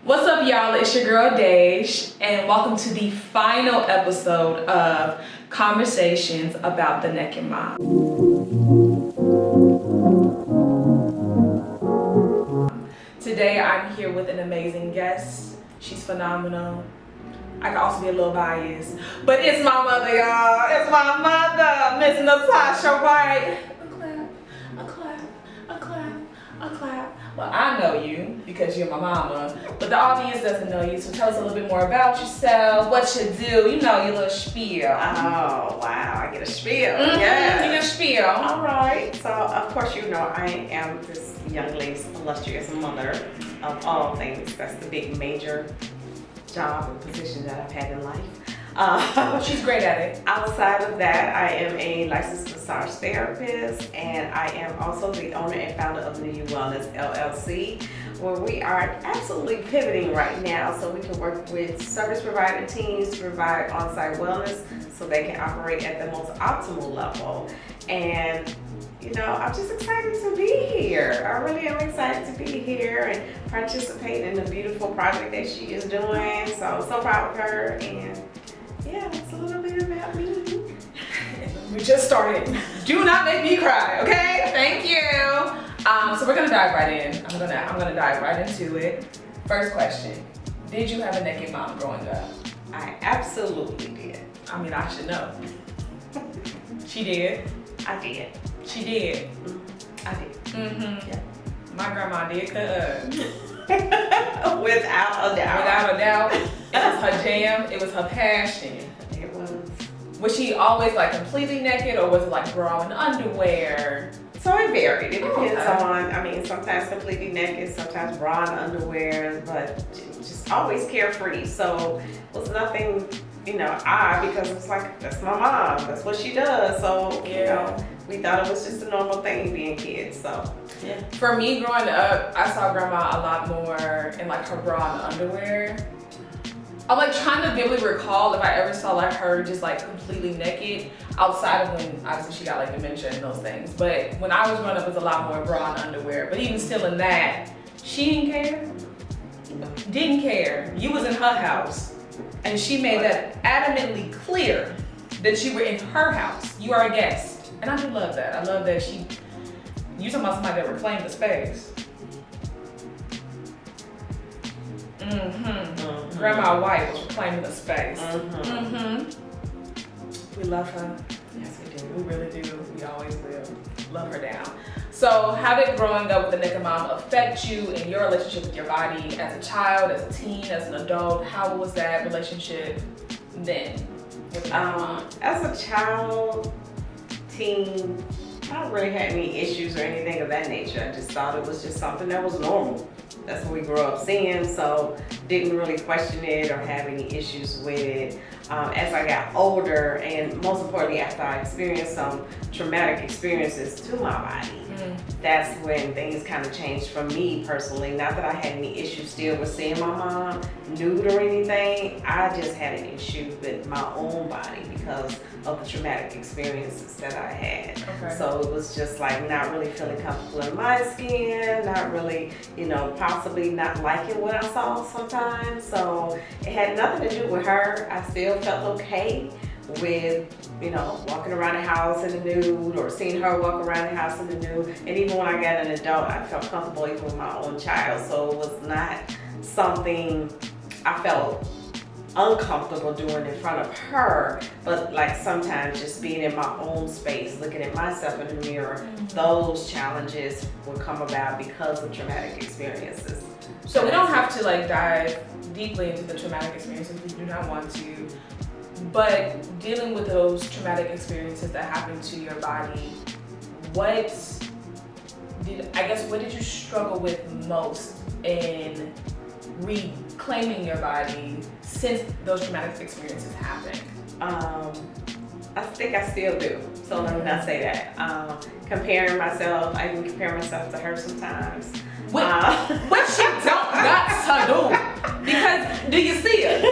What's up, y'all? It's your girl Deja, and welcome to the final episode of Conversations About the Naked Mom. Today, I'm here with an amazing guest. She's phenomenal. I can also be a little biased, but it's my mother, y'all. It's my mother, Miss Natasha, right? A clap. Well, I know you because you're my mama, but the audience doesn't know you, so tell us a little bit more about yourself, what you do, you know, your little spiel. Oh, wow, I get a spiel. Mm-hmm. Yeah. You get a spiel. All right, so of course you know I am this young lady's illustrious mother of all things. That's the big major job and position that I've had in life. She's great at it. Outside of that, I am a licensed massage therapist, and I am also the owner and founder of New Wellness LLC, where we are absolutely pivoting right now so we can work with service provider teams to provide on-site wellness so they can operate at the most optimal level. And you know, I'm just excited to be here. I really am excited to be here and participate in the beautiful project that she is doing. So I'm so proud of her, and yeah, that's a little bit about me. We just started. Do not make me cry, okay? Thank you. So we're gonna dive right in. I'm gonna dive right into it. First question: did you have a naked mom growing up? I absolutely did. I mean, I should know. She did. I did. She did. I did. Mm-hmm. Yeah. My grandma did cook. Without a doubt. Without a doubt. It was her jam. It was her passion. It was. Was she always like completely naked, or was it like bra and underwear? So it varied. It depends Okay. on, I mean, sometimes completely naked, sometimes bra and underwear, but just always carefree. So it was nothing, you know, odd, because it's like, that's my mom. That's what she does. So, you know, we thought it was just a normal thing being kids. So, yeah. For me, growing up, I saw grandma a lot more in like her bra and underwear. I'm like trying to vividly recall if I ever saw like her just like completely naked, outside of when obviously she got like dementia and those things. But when I was growing up, it was a lot more bra and underwear. But even still in that, she didn't care. Didn't care. You was in her house, and she made that adamantly clear that you were in her house. You are a guest, and I do love that. I love that you talking about somebody that reclaimed the space. Mm-hmm. Grandma White was reclaiming the space. We love her. Yes, we do. We really do. We always will. Love her down. So how did growing up with a naked mom affect you in your relationship with your body as a child, as a teen, as an adult? How was that relationship then with the naked mom? As a child, teen, I don't really have any issues or anything of that nature. I just thought it was just something that was normal. That's what we grew up seeing, so didn't really question it or have any issues with it. As I got older, and most importantly after I experienced some traumatic experiences to my body, that's when things kind of changed for me personally. Not that I had any issues still with seeing my mom nude or anything, I just had an issue with my own body because of the traumatic experiences that I had. Okay. So it was just like not really feeling comfortable in my skin, not really, you know, possibly not liking what I saw sometimes. So it had nothing to do with her. I still felt okay with, you know, walking around the house in the nude, or seeing her walk around the house in the nude. And even when I got an adult, I felt comfortable even with my own child. So it was not something I felt uncomfortable doing in front of her, but like sometimes just being in my own space, looking at myself in the mirror, those challenges would come about because of traumatic experiences. So we don't have to like dive deeply into the traumatic experiences if you do not want to, but dealing with those traumatic experiences that happened to your body, what did you struggle with most in reclaiming your body since those traumatic experiences happened? I think I still do. So let me not say that. Comparing myself, I can compare myself to her sometimes. What she don't got to do? Because do you see it?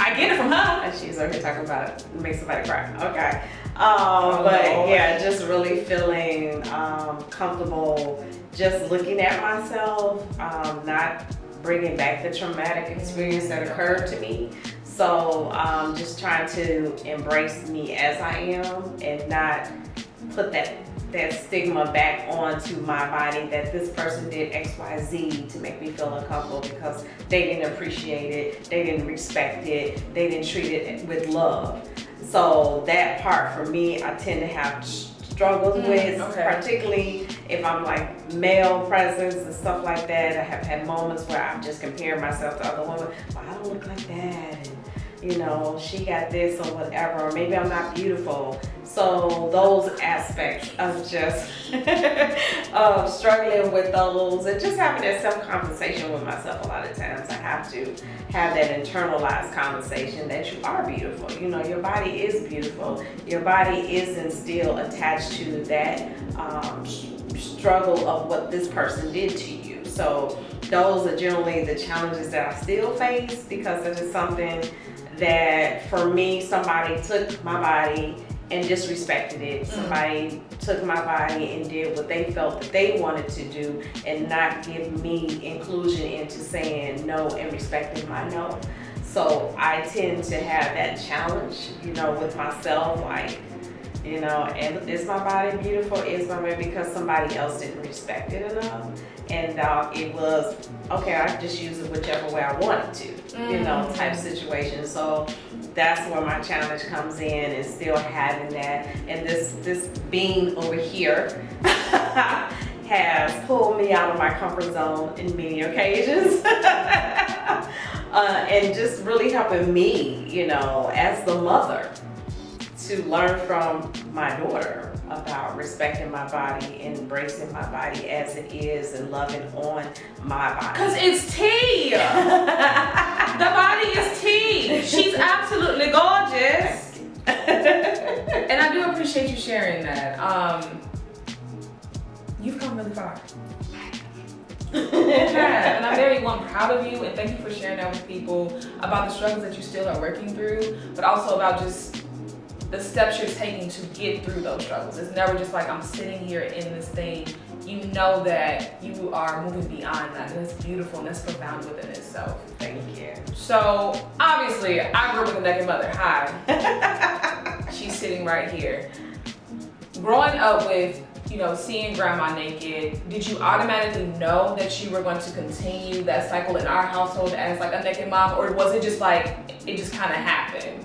I get it from her. And she's over here talking about it, make somebody cry. Okay. But yeah, just really feeling comfortable just looking at myself, not bringing back the traumatic experience that occurred to me. So just trying to embrace me as I am and not put that stigma back onto my body that this person did X, Y, Z to make me feel uncomfortable because they didn't appreciate it, they didn't respect it, they didn't treat it with love. So that part for me, I tend to have struggles with, particularly if I'm like male presence and stuff like that. I have had moments where I'm just comparing myself to other women. Well, I don't look like that, and you know, she got this or whatever, or maybe I'm not beautiful. So those aspects of just struggling with those and just having that self-conversation with myself. A lot of times I have to have that internalized conversation that you are beautiful. You know, your body is beautiful. Your body isn't still attached to that struggle of what this person did to you. So those are generally the challenges that I still face, because it is something that for me, somebody took my body and disrespected it. Somebody took my body and did what they felt that they wanted to do and not give me inclusion into saying no and respecting my no. So I tend to have that challenge, you know, with myself, like, you know, and is my body beautiful? Is my body, because somebody else didn't respect it enough? And it was, okay, I just use it whichever way I wanted to, you know, type situation. So that's where my challenge comes in, and still having that. And this being over here has pulled me out of my comfort zone in many occasions. And just really helping me, you know, as the mother, to learn from my daughter about respecting my body and embracing my body as it is and loving on my body. Because it's tea. The body is tea. She's absolutely gorgeous. And I do appreciate you sharing that. You've come really far. Yeah, and I'm very proud of you, and thank you for sharing that with people about the struggles that you still are working through, but also about just the steps you're taking to get through those struggles. It's never just like I'm sitting here in this thing. You know that you are moving beyond that, and it's beautiful and that's profound within itself. Thank you. So obviously, I grew up with a naked mother. Hi. She's sitting right here. Growing up with, you know, seeing grandma naked, did you automatically know that you were going to continue that cycle in our household as like a naked mom, or was it just like, it just kind of happened?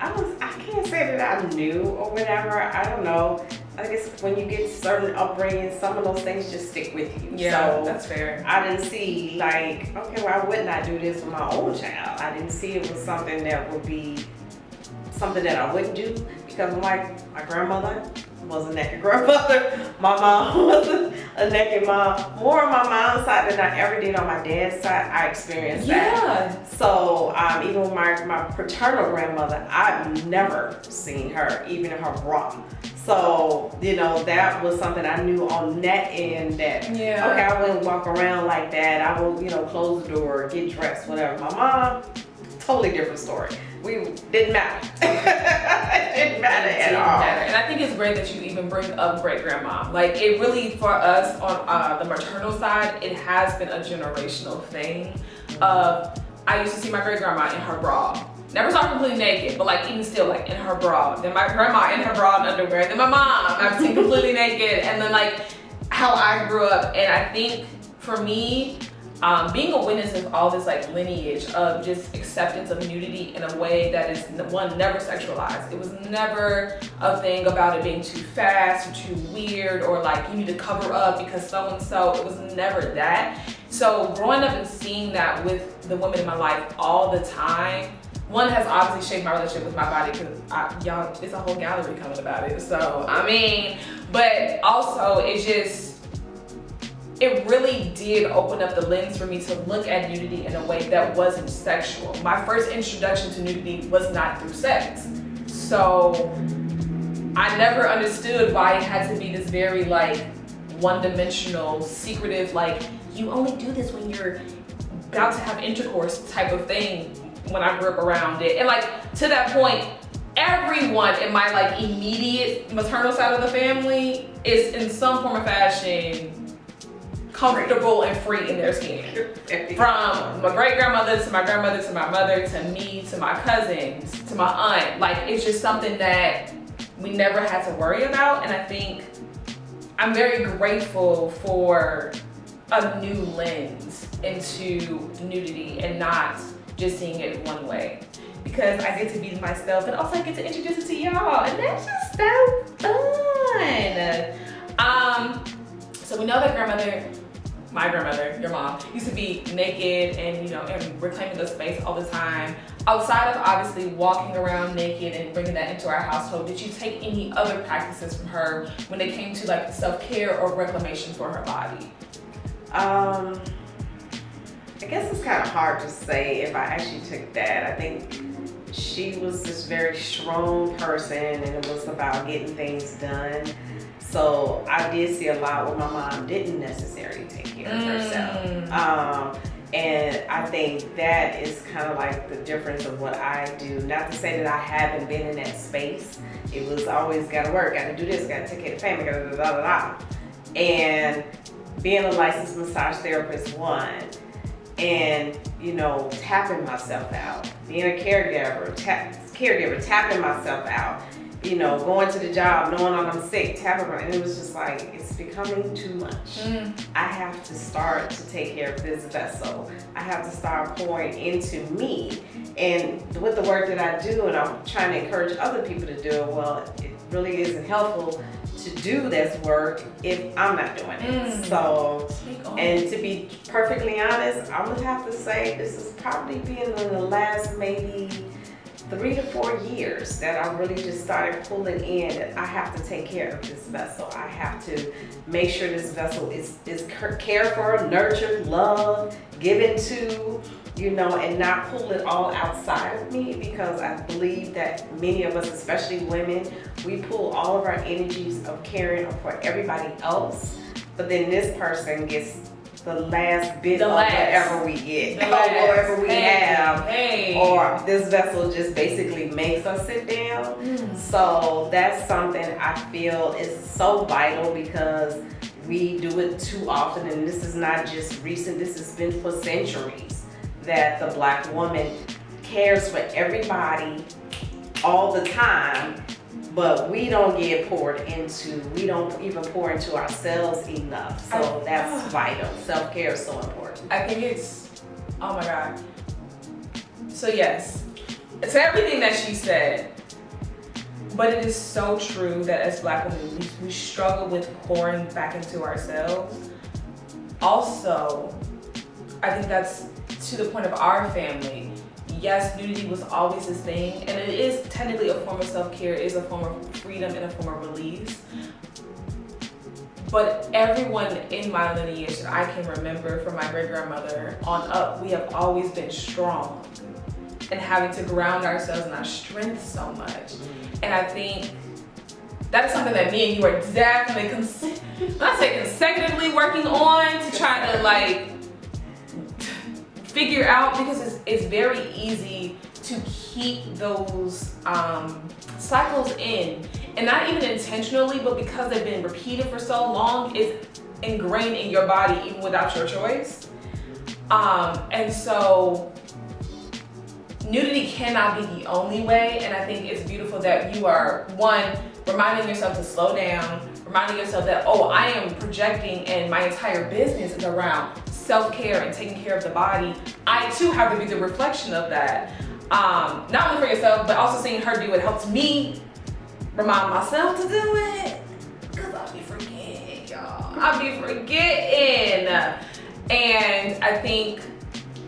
I can't say that I knew or whatever. I don't know. I guess when you get certain upbringing, some of those things just stick with you. Yeah, so that's fair. I didn't see like, okay, why wouldn't I do this for my own child? I didn't see it was something that would be something that I wouldn't do, because like my grandmother was a naked grandmother. My mom was a naked mom. More on my mom's side than I ever did on my dad's side. I experienced that. So even with my paternal grandmother, I've never seen her, even in her bra. So, you know, that was something I knew on that end that, okay, I wouldn't walk around like that. I will, you know, close the door, get dressed, whatever. My mom, totally different story. We didn't matter. It didn't matter at all. And I think it's great that you even bring up great grandma. Like, it really, for us on the maternal side, it has been a generational thing. I used to see my great grandma in her bra. Never saw her completely naked, but like even still like in her bra. Then my grandma in her bra and underwear. Then my mom, I've seen completely naked. And then like how I grew up. And I think for me, being a witness of all this like lineage of just acceptance of nudity in a way that is, one, never sexualized. It was never a thing about it being too fast or too weird, or like you need to cover up because so-and-so. It was never that. So growing up and seeing that with the women in my life all the time, one, has obviously shaped my relationship with my body, because y'all, it's a whole gallery coming about it. So, I mean, but also it really did open up the lens for me to look at nudity in a way that wasn't sexual. My first introduction to nudity was not through sex. So I never understood why it had to be this very like one-dimensional, secretive, like you only do this when you're about to have intercourse type of thing when I grew up around it. And like to that point, everyone in my like immediate maternal side of the family is in some form or fashion comfortable and free in their skin. From my great grandmother to my grandmother to my mother to me to my cousins to my aunt. Like, it's just something that we never had to worry about. And I think I'm very grateful for a new lens into nudity and not just seeing it one way. Because I get to be myself and also I get to introduce it to y'all. And that's just so fun. So we know that my grandmother, your mom, used to be naked and, you know, and reclaiming the space all the time. Outside of obviously walking around naked and bringing that into our household, did you take any other practices from her when it came to like self-care or reclamation for her body? I guess it's kind of hard to say if I actually took that. I think she was this very strong person and it was about getting things done. So I did see a lot where my mom didn't necessarily take care of herself. And I think that is kind of like the difference of what I do. Not to say that I haven't been in that space. It was always gotta work, gotta do this, gotta take care of the family, gotta da da da. And being a licensed massage therapist, one, and you know, tapping myself out, being a caregiver, tapping myself out, you know, going to the job, knowing I'm sick, tapping my, and it was just like, it's becoming too much. I have to start to take care of this vessel. I have to start pouring into me. And with the work that I do, and I'm trying to encourage other people to do it, well, it really isn't helpful to do this work if I'm not doing it. So, and to be perfectly honest, I would have to say this has probably been in the last maybe 3 to 4 years that I really just started pulling in that I have to take care of this vessel. I have to make sure this vessel is cared for, nurtured, loved, given to, you know, and not pull it all outside of me, because I believe that many of us, especially women, we pull all of our energies of caring for everybody else, but then this person gets the last bit of whatever we get, or whatever we have, or this vessel just basically makes us sit down. So that's something I feel is so vital, because we do it too often, and this is not just recent, this has been for centuries, that the Black woman cares for everybody all the time, but we don't get poured into, we don't even pour into ourselves enough. So that's vital. Self-care is so important. I think it's, oh my God. So yes, it's everything that she said, but it is so true that as Black women, we struggle with pouring back into ourselves. Also, I think that's to the point of our family. Yes, nudity was always this thing, and it is technically a form of self-care, it is a form of freedom and a form of release. But everyone in my lineage that I can remember, from my great-grandmother on up, we have always been strong and having to ground ourselves in our strength so much. And I think that is something that me and you are definitely, consecutively working on to try to like figure out, because it's very easy to keep those cycles in, and not even intentionally, but because they've been repeated for so long, it's ingrained in your body even without your choice. And so nudity cannot be the only way, and I think it's beautiful that you are, one, reminding yourself to slow down, reminding yourself that, oh, I am projecting and my entire business is around self-care and taking care of the body. I too have to be the reflection of that. Not only for yourself, but also seeing her do it helps me remind myself to do it. Because I'll be forgetting, y'all. I'll be forgetting. And I think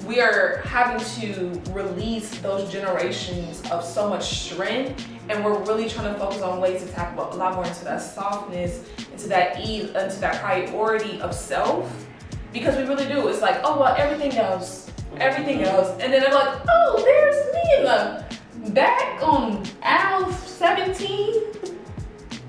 we are having to release those generations of so much strength, and we're really trying to focus on ways to tap a lot more into that softness, into that ease, into that priority of self. Because we really do. It's like, oh, well, everything else. And then they're like, oh, there's me in the back on aisle 17,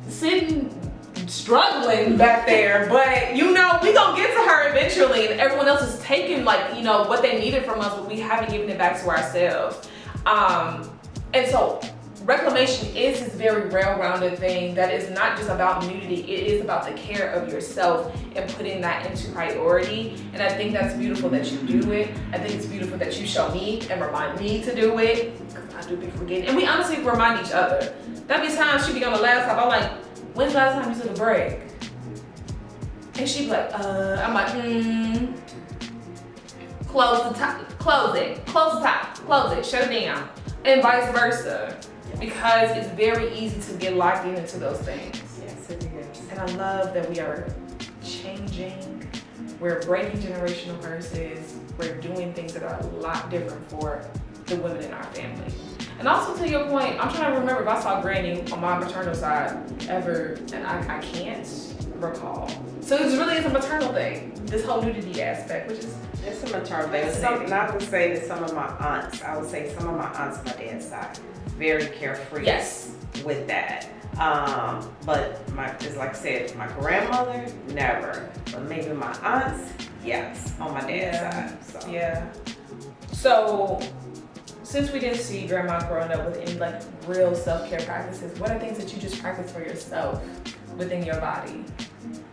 sitting, struggling back there. But, you know, we gonna get to her eventually, and everyone else is taking, like, you know, what they needed from us, but we haven't given it back to ourselves. And so reclamation is this very well-rounded thing that is not just about nudity, it is about the care of yourself and putting that into priority. And I think that's beautiful that you do it. I think it's beautiful that you show me and remind me to do it, because I do be forgetting. And we honestly remind each other. That be times she be on the laptop, I'm like, when's the last time you took a break? And she be like, I'm like, close the top, close it, close the top, close it, shut it down. And vice versa. Because it's very easy to get locked into those things. Yes, it is. And I love that we are changing. We're breaking generational curses. We're doing things that are a lot different for the women in our family. And also to your point, I'm trying to remember if I saw Granny on my maternal side ever, and I can't recall. So it really is a maternal thing, this whole nudity aspect, which is... It's a maternal thing. Not to say that some of my aunts, I would say some of my aunts on my dad's side, very carefree with that. But it's like I said, my grandmother, never. But maybe my aunts, yes, on my dad's side. So. Yeah. So, since we didn't see grandma growing up with any like real self-care practices, what are things that you just practice for yourself within your body?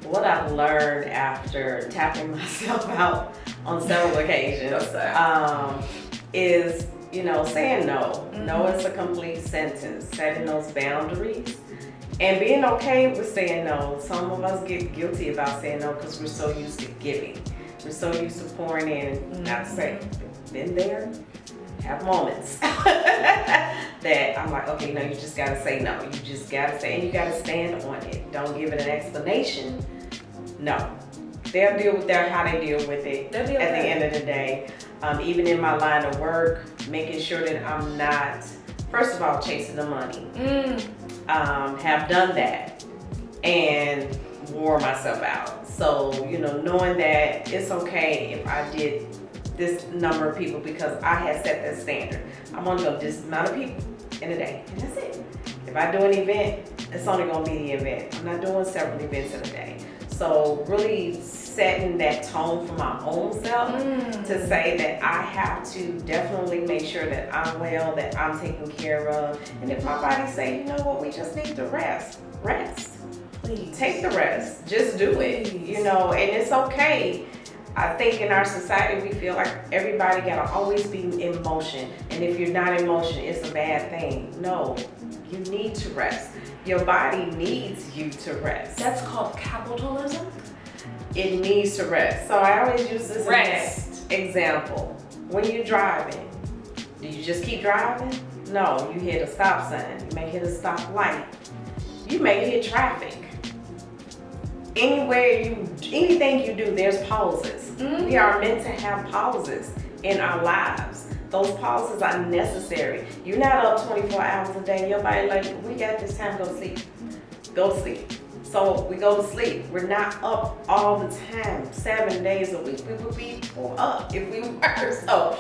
What I've learned after tapping myself out on several occasions is, saying no. No is a complete sentence. Setting those boundaries and being okay with saying no. Some of us get guilty about saying no because we're so used to giving. We're so used to pouring in. Not to say, been there, have moments that I'm like, okay, no, you just gotta say no. You just gotta say, and you gotta stand on it. Don't give it an explanation. No. They'll deal with that how they deal with it at the end of the day. Even in my line of work, making sure that I'm not, first of all, chasing the money. Have done that and wore myself out. So, knowing that it's okay if I did this number of people because I had set that standard. I'm gonna go this amount of people in a day, and that's it. If I do an event, it's only gonna be the event. I'm not doing several events in a day. So really setting that tone for my own self to say that I have to definitely make sure that I'm well, that I'm taken care of. And if my body say, you know what, we just need to rest. Please. Take the rest. Just do it. And it's okay. I think in our society, we feel like everybody gotta always be in motion. And if you're not in motion, it's a bad thing. No, you need to rest. Your body needs you to rest. That's called capitalism? It needs to rest. So I always use this example. When you're driving, do you just keep driving? No, you hit a stop sign. You may hit a stop light. You may hit traffic. Anything you do, there's pauses. We are meant to have pauses in our lives. Those pauses are necessary. You're not up 24 hours a day. Your body like, we got this time, go sleep. Go to sleep. So we go to sleep. We're not up all the time, 7 days a week. We would be up if we were. So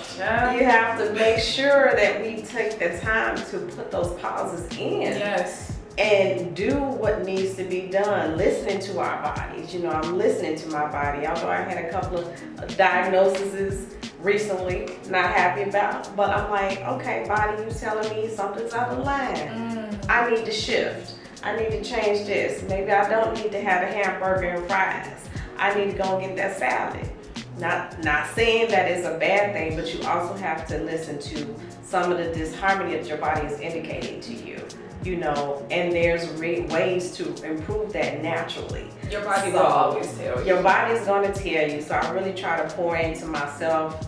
you have to make sure that we take the time to put those pauses in. Yes. And do what needs to be done, listening to our bodies. I'm listening to my body, although I had a couple of diagnoses recently, not happy about, but I'm like, okay, body, you telling me something's out of line. I need to shift. I need to change this. Maybe I don't need to have a hamburger and fries. I need to go and get that salad. Not saying that it's a bad thing, but you also have to listen to some of the disharmony that your body is indicating to you. And there's ways to improve that naturally. Your body will always tell you. Your body's going to tell you. So I really try to pour into myself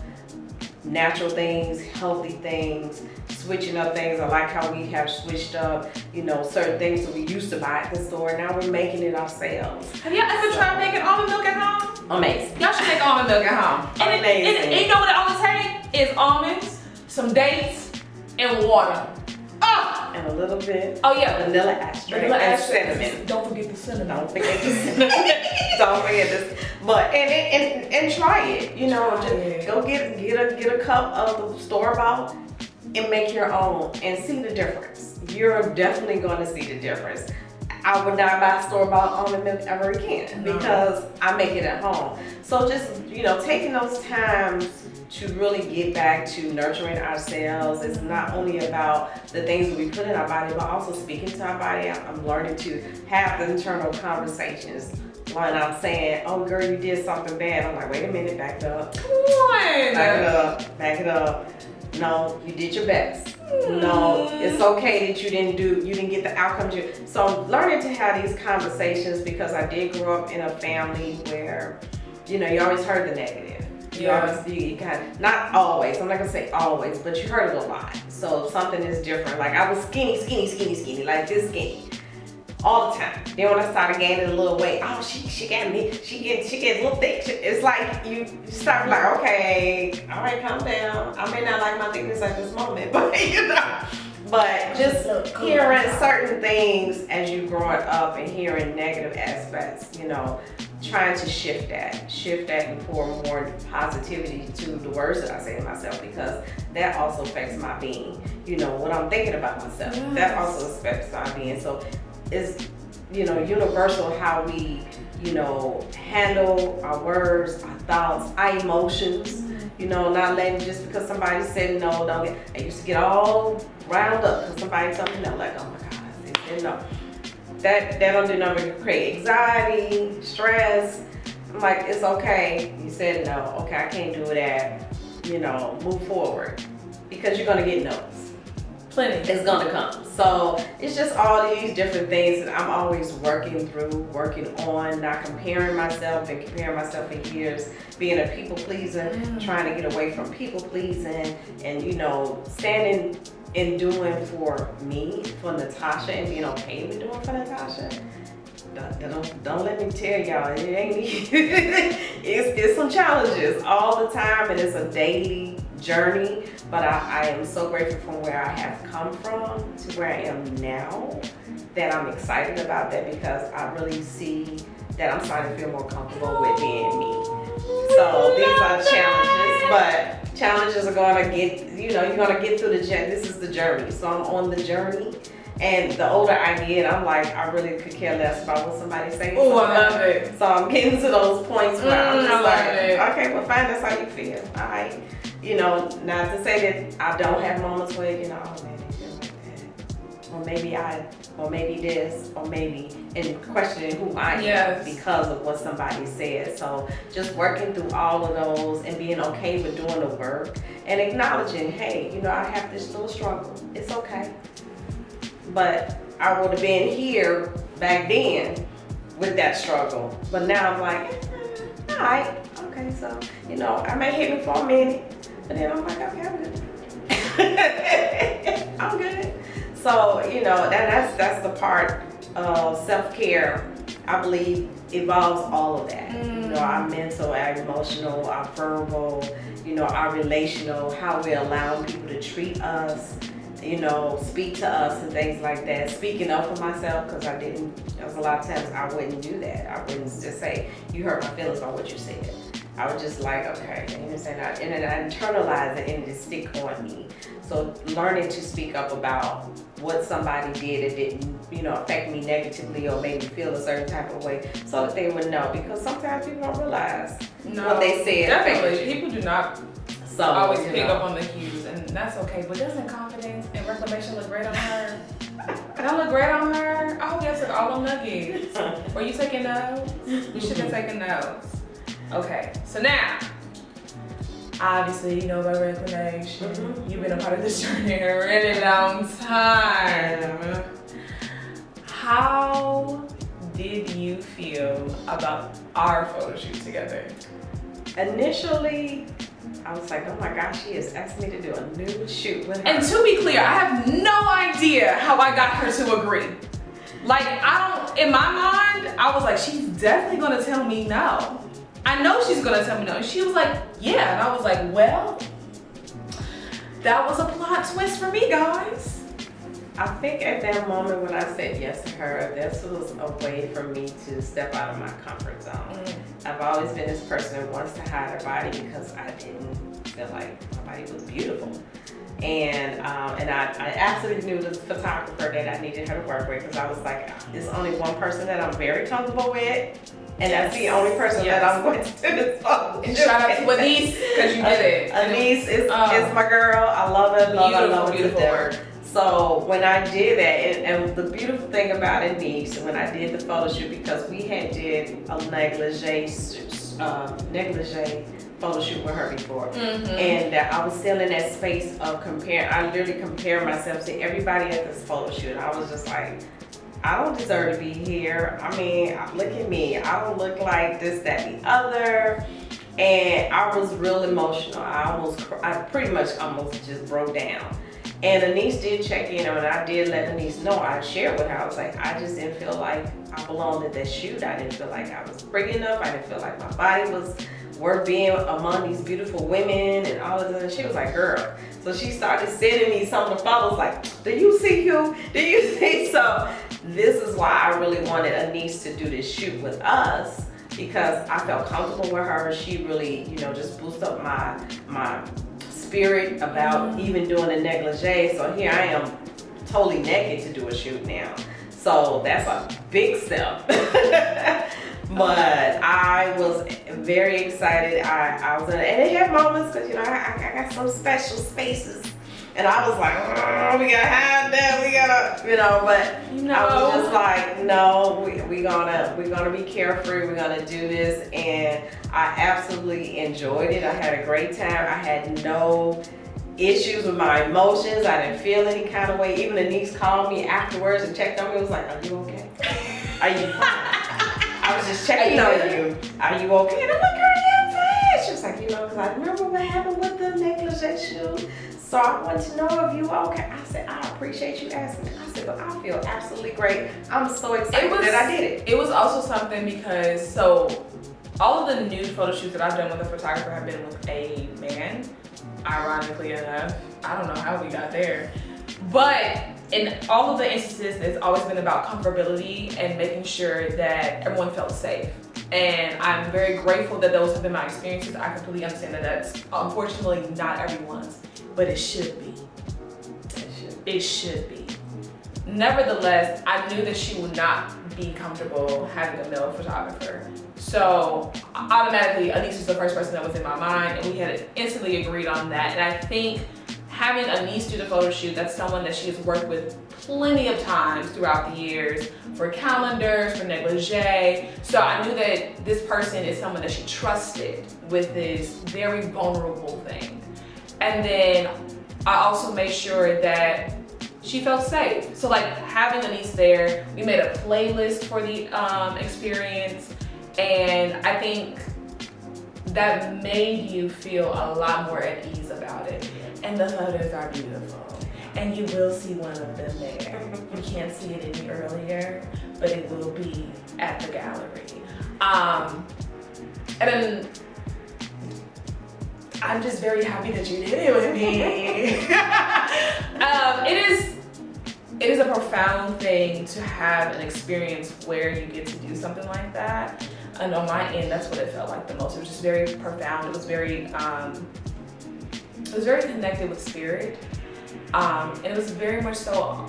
natural things, healthy things, switching up things. I like how we have switched up, certain things that we used to buy at the store. Now we're making it ourselves. Have y'all ever tried making almond milk at home? Amazing. Y'all should make almond milk at home. Amazing. And you know what it only takes? Is almonds, some dates, and water. And a little bit vanilla extract and cinnamon. Don't forget the cinnamon. Don't forget this. But and try it. Just go get a cup of the store bought and make your own and see the difference. You're definitely going to see the difference. I would not buy store-bought almond milk ever again because I make it at home. So just, taking those times to really get back to nurturing ourselves. It's not only about the things that we put in our body, but also speaking to our body. I'm learning to have the internal conversations. When I'm saying, oh girl, you did something bad, I'm like, wait a minute, back it up. Come on. Back it up. No, you did your best. No, it's okay that you didn't get the outcomes. So I'm learning to have these conversations because I did grow up in a family where, you always heard the negative. You kind of, not always, I'm not gonna say always, but you heard it a lot. So if something is different, like I was skinny, like this skinny. All the time. Then when I started gaining a little weight, oh, she got me, she gets a little thick. It's like you start like, okay, all right, calm down. I may not like my thickness at this moment, but but just hearing certain things as you growing up and hearing negative aspects, trying to shift that and pour more positivity to the words that I say to myself, because that also affects my being. What I'm thinking about myself, that also affects my being. So it's universal how we handle our words, our thoughts, our emotions. Not letting just because somebody said no, don't get. I used to get all riled up because somebody told me no, like, oh my God, I said no. That don't do nothing to create anxiety, stress. I'm like, it's okay. You said no. Okay, I can't do that. Move forward, because you're gonna get no's. Plenty. It's gonna come. So it's just all these different things that I'm always working on, not comparing myself for years, being a people pleaser, trying to get away from people pleasing, and standing and doing for me, for Natasha, and being okay with doing for Natasha. Don't let me tell y'all, it ain't it's some challenges all the time, and it's a daily journey, but I am so grateful from where I have come from to where I am now, that I'm excited about that, because I really see that I'm starting to feel more comfortable with being me. So these are challenges, but challenges are gonna get, you're gonna get through the journey. This is the journey. So I'm on the journey. And the older I get, I'm like, I really could care less about what somebody says. Oh, I love it. So I'm getting to those points where I'm just like, okay, well, fine, that's how you feel. All right. Not to say that I don't have moments where, oh man, they feel like that. Or maybe this, or maybe, and questioning who I am because of what somebody said. So just working through all of those and being okay with doing the work and acknowledging, hey, I have this little struggle. It's okay. But I would have been here back then with that struggle. But now I'm like, all right, okay, so, I may hit me for a minute, but then I'm like, okay, I'm good. I'm good. So, that's the part of self-care, I believe, involves all of that. Our mental, our emotional, our verbal, our relational, how we're allowing people to treat us, speak to us and things like that. Speaking up for myself, because there was a lot of times I wouldn't do that. I wouldn't just say, you hurt my feelings by what you said. I was just like, okay, and then I internalize it and it stick on me. So learning to speak up about what somebody did that didn't, affect me negatively or made me feel a certain type of way, so that they would know, because sometimes people don't realize what they said. Definitely, people do not always pick up on the cues, and that's okay. But doesn't confidence and reclamation look great on her? That look great on her? I hope you took all them nuggets. Were you taking notes? You should have taken notes. Okay, so now, obviously, you know about reclamation. You've been a part of this journey a really long time. How did you feel about our photo shoot together? Initially, I was like, oh my gosh, she has asked me to do a nude shoot with her. And to be clear, I have no idea how I got her to agree. Like, in my mind, I was like, she's definitely gonna tell me no. I know she's gonna tell me no. And she was like, yeah. And I was like, well, that was a plot twist for me, guys. I think at that moment when I said yes to her, this was a way for me to step out of my comfort zone. I've always been this person that wants to hide her body because I didn't feel like my body was beautiful. And I absolutely knew the photographer that I needed her to work with, because I was like, there's only one person that I'm very comfortable with, And that's the only person that I'm going to do this photo And shoot. shout out to Anise, because you did it. Anise is my girl. I love her. Love her to death. So when I did that, and the beautiful thing about Anise, when I did the photo shoot, because we had did a negligee photo shoot with her before, and I was still in that space of comparing. I literally compared myself to everybody at this photo shoot. I was just like, I don't deserve to be here. I mean, look at me. I don't look like this, that, the other. And I was real emotional. I pretty much almost just broke down. And Anise did check in, and when I did let Anise know, I shared with her, I was like, I just didn't feel like I belonged at that shoot. I didn't feel like I was pretty enough. I didn't feel like my body was worth being among these beautiful women and all of that. And she was like, girl. So she started sending me some of the photos like, do you see you? Do you see? So this is why I really wanted Anise to do this shoot with us, because I felt comfortable with her. She really, you know, just boosted up my spirit about even doing a negligee. So here I am totally naked to do a shoot now. So that's a big step. But I was very excited. I was in, and it had moments because, you know, I got some special spaces. And I was like, oh, we gotta have that, we gotta, you know, but no. I was just like, no, we're gonna be carefree, we're gonna do this. And I absolutely enjoyed it. I had a great time. I had no issues with my emotions. I didn't feel any kind of way. Even Anise called me afterwards and checked on me. It was like, are you okay? Are you fine? I was just checking on you. Are you okay? And I'm like, girl, yeah, I'm fine. She was like, you know, because I remember what happened with the negligee shoot. So I want to know if you okay. I said, I appreciate you asking. I said, but I feel absolutely great. I'm so excited that I did it. It was also something because, so all of the nude photo shoots that I've done with a photographer have been with a man, ironically enough. I don't know how we got there. But in all of the instances, it's always been about comfortability and making sure that everyone felt safe. And I'm very grateful that those have been my experiences. I completely understand that that's unfortunately not everyone's, but it should be. It should be. Nevertheless, I knew that she would not be comfortable having a male photographer. So automatically, Anise was the first person that was in my mind, and we had instantly agreed on that. And I think having Anise do the photo shoot, that's someone that she has worked with plenty of times throughout the years for calendars, for negligee. So I knew that this person is someone that she trusted with this very vulnerable thing. And then I also made sure that she felt safe. So like having Anise there, we made a playlist for the experience. And I think that made you feel a lot more at ease about it. And the photos are beautiful. And you will see one of them there. You can't see it any earlier, but it will be at the gallery. And then I'm just very happy that you did it with me. It is a profound thing to have an experience where you get to do something like that. And on my end, that's what it felt like the most. It was just very profound. It was very connected with spirit. And it was very much so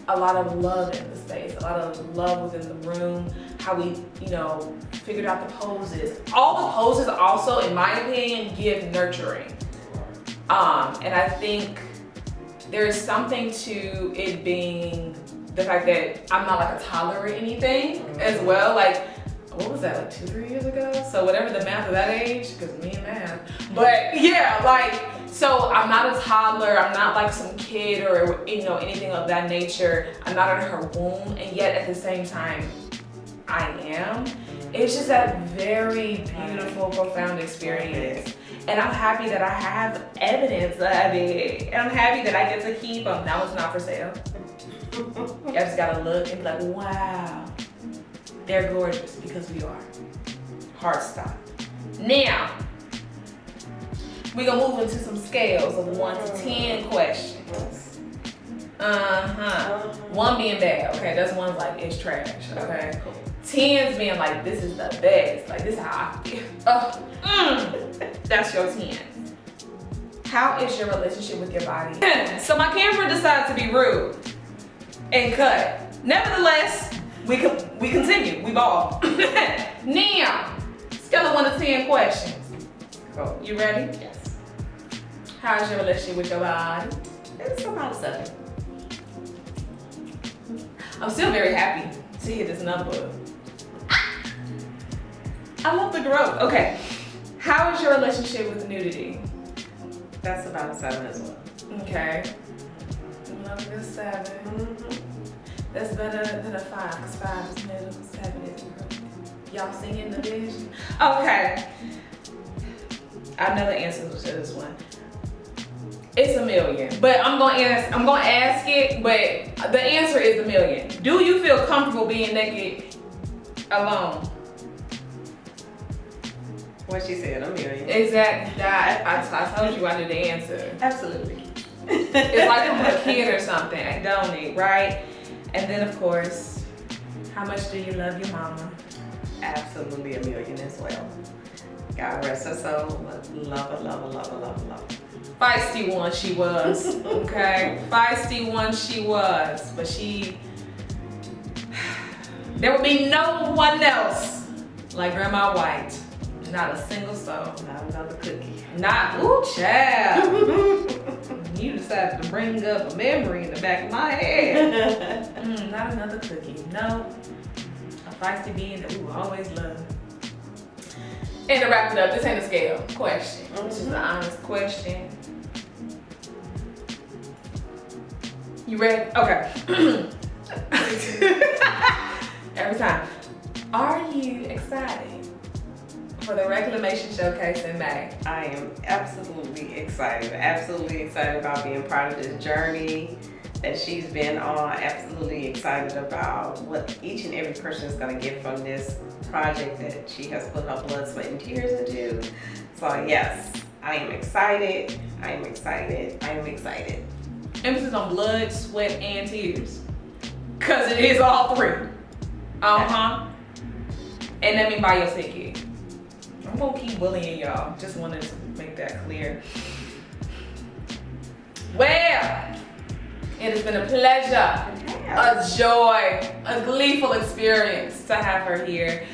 a lot of love in the space, a lot of love within the room, how we, you know, figured out the poses. All the poses also, in my opinion, give nurturing. And I think there is something to it being the fact that I'm not like a toddler or anything as well. Like, what was that, like 2-3 years ago? So whatever the math of that age, because me and math. But yeah, like, so I'm not a toddler, I'm not like some kid or, you know, anything of that nature. I'm not in her womb, and yet at the same time, I am. It's just that very beautiful, profound experience. And I'm happy that I have evidence of it. And I'm happy that I get to keep them. That one's not for sale. I just gotta look and be like, wow, they're gorgeous, because we are. Heart stop. Now, we're gonna move into some scales of 1 to 10 questions. 1 being bad, okay? That's 1's like, it's trash, okay? 10's being like, this is the best. Like, this is how I feel. That's your 10. How is your relationship with your body? So my camera decides to be rude and cut. Nevertheless, we could we continue. We ball. Now, scale of 1 to 10 questions. Cool. You ready? Yes. How's your relationship with your body? It's about 7. I'm still very happy to hit this number. I love the growth. Okay. How is your relationship with nudity? That's about a 7 as well. Okay. I love a good 7. Mm-hmm. That's better than a 5, because 5 is middle, 7 is growth. Y'all singing the vision? Okay. I know the answer to this one. It's a million. But I'm gonna ask it, but the answer is a million. Do you feel comfortable being naked alone? What she said, a million. Exactly. I told you I knew the answer. Absolutely. It's like I'm a kid or something, don't it? Right? And then of course, how much do you love your mama? Absolutely a million as well. God rest her soul. Love her, love her, love her, love her, love her. Feisty one she was, okay? Feisty one she was, but there would be no one else like Grandma White. Not a single soul. Not another cookie. Not, ooh, child. You decided to bring up a memory in the back of my head. Not another cookie, no. A feisty being that we will always love. And to wrap it up, this ain't a scale question. This is an honest question. You ready? Okay. Every time. Are you excited for the Reclamation Showcase in May? I am absolutely excited. Absolutely excited about being part of this journey that she's been on. Absolutely excited about what each and every person is going to get from this project that she has put her blood, sweat, and tears into. So yes, I am excited. I am excited. I am excited. Emphasis on blood, sweat, and tears. Cause it is all 3. And that mean buy your ticket. I'm gonna keep bullying y'all. Just wanted to make that clear. Well, it has been a pleasure, a joy, a gleeful experience to have her here.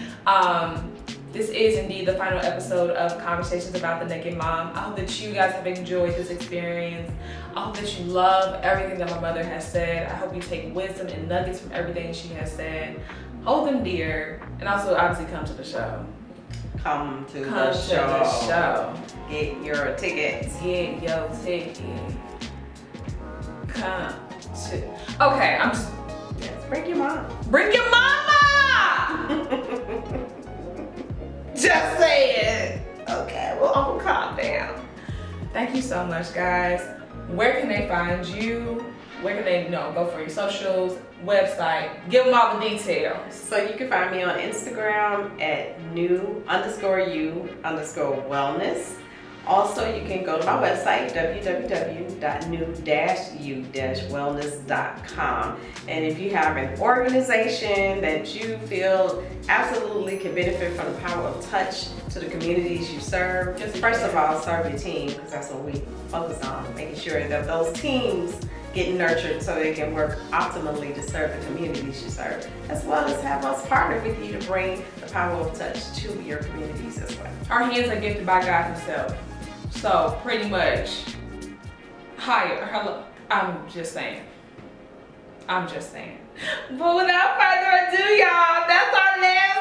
This is indeed the final episode of Conversations About the Naked Mom. I hope that you guys have enjoyed this experience. I hope that you love everything that my mother has said. I hope you take wisdom and nuggets from everything she has said. Hold them dear, and also obviously come to the show. Come to the show. Get your tickets. Get your ticket. Come to. Okay, I'm just. Yes, bring your mom. Bring your mama! Just say it. Okay, well, I'm gonna calm down. Thank you so much, guys. Where can they find you? Where can they go for your socials, website? Give them all the details. So you can find me on Instagram at new_u_wellness. Also, you can go to my website, www.new-u-wellness.com. And if you have an organization that you feel absolutely can benefit from the power of touch to the communities you serve, just first of all, serve your team, because that's what we focus on, making sure that those teams get nurtured so they can work optimally to serve the communities you serve, as well as have us partner with you to bring the power of touch to your communities as well. Our hands are gifted by God himself. So pretty much hire her. I'm just saying. But without further ado, y'all, that's our last